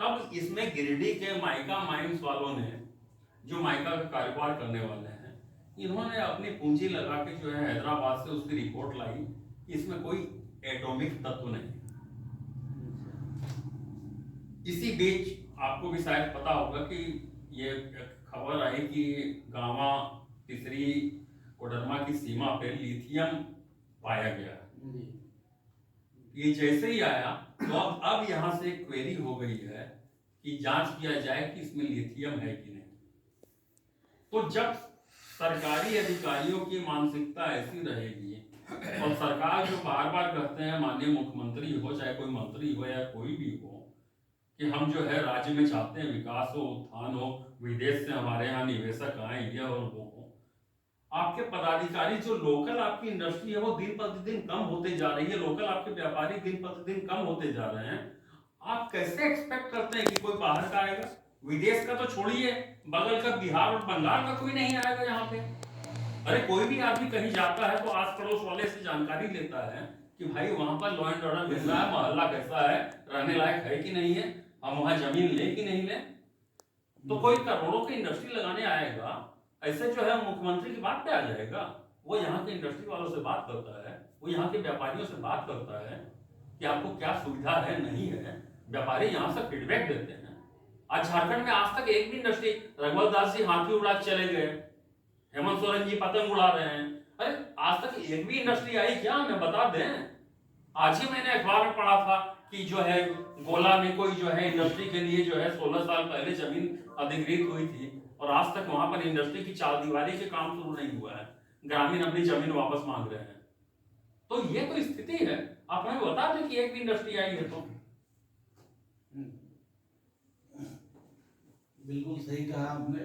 S3: तब इसमें गिरिडीह के माइका माइंस वालों ने, जो माइका का कारोबार करने वाले हैं, इन्होंने अपनी पूंजी लगा के जो है हैदराबाद से उसकी रिपोर्ट लाई, इसमें कोई एटॉमिक तत्व नहीं। इसी बीच आपको भी शायद पता होगा कि ये खबर आई कि गामा तीसरी कोडरमा की सीमा पे लिथियम पाया गया। ये जैसे ही आया तो अब यहाँ से क्वेरी हो गई है कि जांच किया जाए कि इसमें लिथियम है कि नहीं। तो जब सरकारी अधिकारियों की मानसिकता ऐसी रहेगी और सरकार जो बार बार कहते हैं, माननीय मुख्यमंत्री हो चाहे कोई मंत्री हो या कोई भी हो, कि हम जो है राज्य में चाहते हैं विकास हो, उत्थान हो, विदेश से हमारे यहाँ निवेशक आए, ये और वो हो, आपके पदाधिकारी जो लोकल आपकी इंडस्ट्री है वो दिन प्रतिदिन कम होते जा रही है, लोकल आपके व्यापारी दिन प्रतिदिन कम होते जा रहे हैं। आप कैसे एक्सपेक्ट करते हैं कि कोई बाहर का आएगा? विदेश का तो छोड़िए, बगल का बिहार और बंगाल का कोई नहीं आएगा यहाँ पे। अरे कोई भी आदमी कहीं जाता है तो आस पड़ोस वाले से जानकारी लेता है कि भाई वहां पर लॉ एंड ऑर्डर कैसा है, मोहल्ला कैसा है, रहने लायक है कि नहीं है, हम वहां जमीन ले कि नहीं ले। तो कोई करोड़ों की इंडस्ट्री लगाने आएगा, ऐसे जो है मुख्यमंत्री की बात पे आ जाएगा। वो यहाँ के इंडस्ट्री वालों से बात करता है, वो यहाँ के व्यापारियों से बात करता है कि आपको क्या सुविधा है नहीं है। व्यापारी यहाँ से फीडबैक देते हैं। आज झारखंड में आज तक एक भी इंडस्ट्री, रघुवर दास जी हाथी उड़ा चले गए, हेमंत सोरेन जी पतंग उड़ा रहे हैं, अरे आज तक एक भी इंडस्ट्री आई क्या? हमें बता दें। आज ही मैंने अखबार में पढ़ा था कि जो है गोला में कोई जो है इंडस्ट्री के लिए जो है 16 साल पहले जमीन अधिग्रहित हुई थी और आज तक वहां पर इंडस्ट्री की चारदीवारी के काम शुरू नहीं हुआ है। ग्रामीण अपनी जमीन वापस मांग रहे हैं। तो ये तो स्थिति है। आप हमें बता दें कि एक भी इंडस्ट्री आई है तो।
S1: बिल्कुल सही कहा आपने।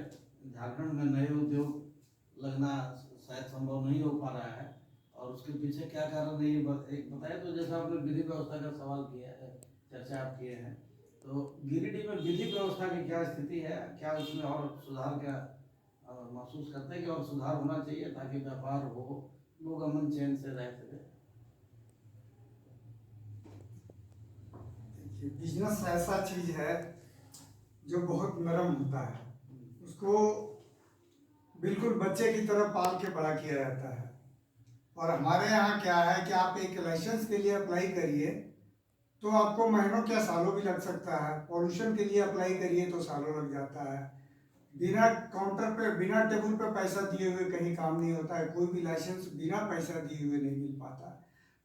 S1: झारखंड में नए उद्योग लगना शायद संभव नहीं हो पा रहा है और उसके पीछे क्या कारण है ये एक बताए। तो जैसा आपने विधि व्यवस्था का सवाल किया है, चर्चा आप किए हैं, तो गिरिडीह में विधि व्यवस्था की क्या स्थिति है? क्या उसमें और सुधार का महसूस करते हैं कि और सुधार होना चाहिए ताकि व्यापार हो, लोग अमन चैन से रह सके?
S2: बिजनेस ऐसा चीज है जो बहुत नरम होता है, उसको बिल्कुल बच्चे की तरह पाल के बड़ा किया जाता है। और हमारे यहाँ क्या है कि आप एक लाइसेंस के लिए अप्लाई करिए तो आपको महीनों क्या सालों भी लग सकता है। पॉल्यूशन के लिए अप्लाई करिए तो सालों लग जाता है। बिना काउंटर पे, बिना टेबल पे पैसा दिए हुए कहीं काम नहीं होता है। कोई भी लाइसेंस बिना पैसा दिए हुए नहीं मिल पाता।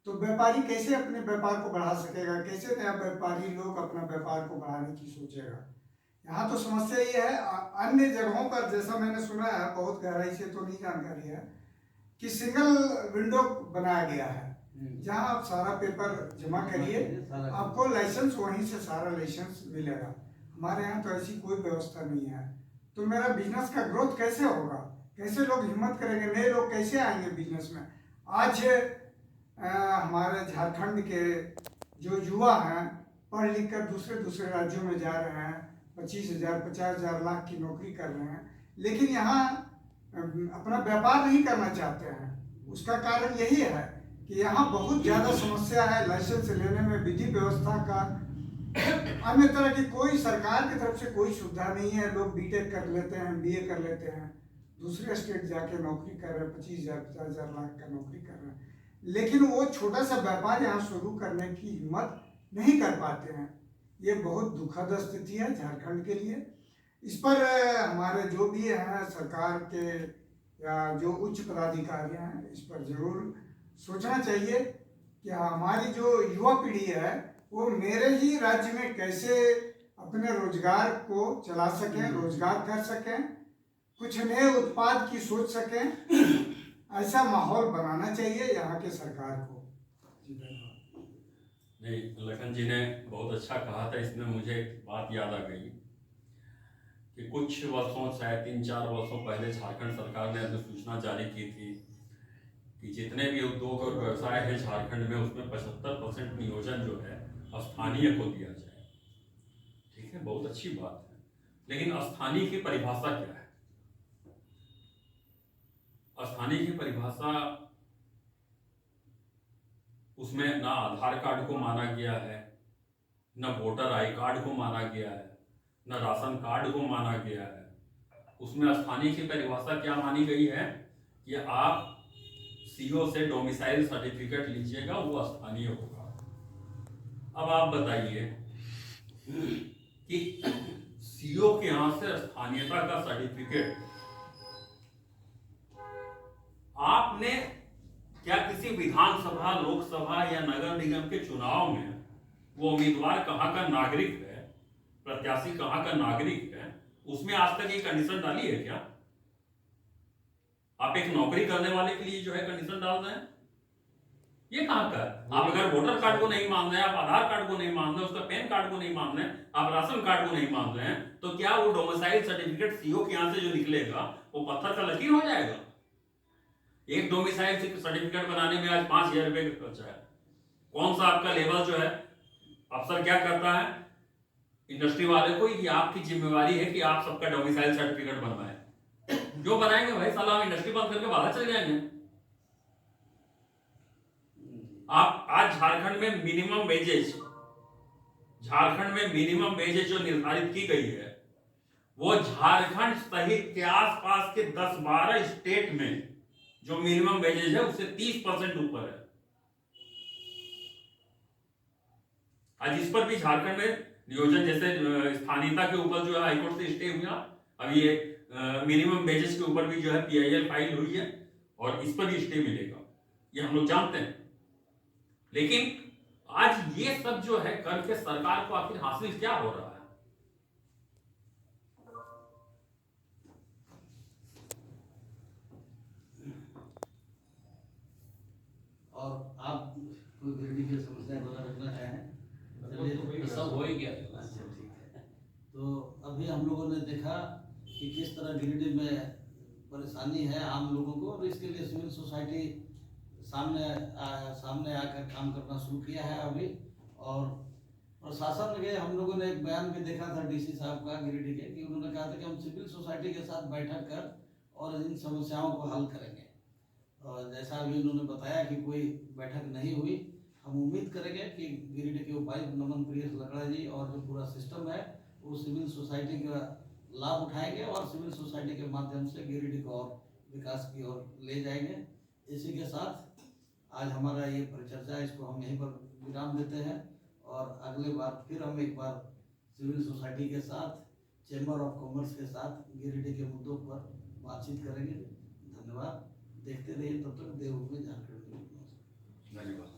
S2: तो व्यापारी कैसे अपने व्यापार को बढ़ा सकेगा? कैसे नया व्यापारी लोग अपना व्यापार को बढ़ाने की सोचेगा? यहाँ तो समस्या ये है। अन्य जगहों पर जैसा मैंने सुना है, बहुत गहराई से तो नहीं जानकारी है, कि सिंगल विंडो बनाया गया है जहाँ आप सारा पेपर जमा करिए, आपको लाइसेंस वहीं से सारा लाइसेंस मिलेगा। हमारे यहाँ तो ऐसी कोई व्यवस्था नहीं है। तो मेरा बिजनेस का ग्रोथ कैसे होगा? कैसे लोग हिम्मत करेंगे? नए लोग कैसे आएंगे बिजनेस में? आज हमारे झारखंड के जो युवा हैं पढ़ लिख कर दूसरे राज्यों में जा रहे हैं, 25,000 50,000 लाख की नौकरी कर रहे हैं, लेकिन यहाँ अपना व्यापार नहीं करना चाहते हैं। उसका कारण यही है कि यहाँ बहुत ज़्यादा समस्या है लाइसेंस लेने में। विधि व्यवस्था का अन्य तरह की कोई सरकार की तरफ से कोई सुविधा नहीं है। लोग बीटेक कर लेते हैं, MBA कर लेते हैं, दूसरे स्टेट जाके नौकरी कर रहे हैं, 25,000 50,000 लाख का नौकरी कर रहे हैं, लेकिन वो छोटा सा व्यापार यहाँ शुरू करने की हिम्मत नहीं कर पाते हैं। ये बहुत दुखद स्थिति है झारखंड के लिए। इस पर हमारे जो भी हैं सरकार के या जो उच्च पदाधिकारी हैं, इस पर जरूर सोचना चाहिए कि हमारी जो युवा पीढ़ी है वो मेरे ही राज्य में कैसे अपने रोजगार को चला सकें, रोजगार कर सकें, कुछ नए उत्पाद की सोच सकें। ऐसा माहौल बनाना चाहिए यहाँ के सरकार को।
S3: नहीं, लखन जी ने बहुत अच्छा कहा था। इसमें मुझे एक बात याद आ गई कि कुछ वर्षों, शायद 3-4 वर्षों पहले झारखंड सरकार ने अधिसूचना जारी की थी कि जितने भी उद्योग और व्यवसाय है झारखंड में, उसमें 75% नियोजन जो है स्थानीय को दिया जाए। ठीक है, बहुत अच्छी बात है, लेकिन स्थानीय की परिभाषा क्या है? स्थानीय की परिभाषा, उसमें ना आधार कार्ड को माना गया है, न वोटर आई कार्ड को माना गया है, न राशन कार्ड को माना गया है। उसमें स्थानीय की परिभाषा क्या मानी गई है कि आप CO से डोमिसाइल सर्टिफिकेट लीजिएगा, वो स्थानीय होगा। अब आप बताइए कि सीओ के यहां से स्थानीयता का सर्टिफिकेट आपने क्या किसी विधानसभा, लोकसभा या नगर निगम के चुनाव में वो उम्मीदवार कहाँ का नागरिक है, प्रत्याशी कहाँ का नागरिक है, उसमें आज तक ये कंडीशन डाली है क्या? आप एक नौकरी करने वाले के लिए जो है कंडीशन डाल रहे हैं, ये कहाँ का है? आप अगर वोटर कार्ड को नहीं मान रहे हैं, आप आधार कार्ड को नहीं मान रहे हैं, उसका पैन कार्ड को नहीं मान रहे हैं, आप राशन कार्ड को नहीं मान रहे हैं, तो क्या वो डोमिसाइल सर्टिफिकेट सीओ के यहां से जो निकलेगा वो पत्थर का लकीर हो जाएगा? एक डोमिसाइल सर्टिफिकेट बनाने में आज 5,000 रुपए का खर्चा है। कौन सा आपका लेवल जो है, अफसर क्या करता है इंडस्ट्री वाले को, ये आपकी जिम्मेवारी है कि आप सबका डोमिसाइल सर्टिफिकेट बनवाएं। क्यों बनाएंगे भाई, साला हम इंडस्ट्री बंद करके बाहर चले जाएंगे। आप आज झारखंड में मिनिमम वेजेज जो निर्धारित की गई है, वो झारखंड सहित के आसपास के 10-12 स्टेट में जो मिनिमम वेजेज है उससे 30% ऊपर है। आज इस पर भी झारखंड में नियोजन, जैसे स्थानीयता के ऊपर जो है हाईकोर्ट से स्टे हुआ, अब ये मिनिमम वेजेस के ऊपर भी जो है PIL फाइल हुई है और इस पर भी स्टे मिलेगा, ये हम लोग जानते हैं। लेकिन आज ये सब जो है करके सरकार को आखिर हासिल क्या हो रहा है?
S1: और आप कोई गिरिडीह की समस्या वगैरह रखना चाहें? चलिए,
S6: सब हो ही गया।
S1: अच्छा, ठीक है। तो अभी हम लोगों ने देखा कि किस तरह गिरिडीह में परेशानी है आम लोगों को, और इसके लिए सिविल सोसाइटी सामने आकर काम करना शुरू किया है अभी। और प्रशासन के हम लोगों ने एक बयान भी देखा था DC साहब का गिरिडीह के, कि उन्होंने कहा था कि हम सिविल सोसाइटी के साथ बैठक कर और इन समस्याओं को हल करेंगे। और जैसा अभी उन्होंने बताया कि कोई बैठक नहीं हुई, हम उम्मीद करेंगे कि गिरिडीह के उपायुक्त नमन प्रियेश लकड़ा जी और जो पूरा सिस्टम है वो सिविल सोसाइटी का लाभ उठाएंगे और सिविल सोसाइटी के माध्यम से गिरिडीह को और विकास की ओर ले जाएंगे। इसी के साथ आज हमारा ये परिचर्चा, इसको हम यहीं पर विराम देते हैं और अगले बार फिर हम एक बार सिविल सोसाइटी के साथ, चैम्बर ऑफ कॉमर्स के साथ गिरिडीह के मुद्दों पर बातचीत करेंगे। धन्यवाद, देखते रहिए, तब तक देवभूमि झारखंड।
S3: धन्यवाद।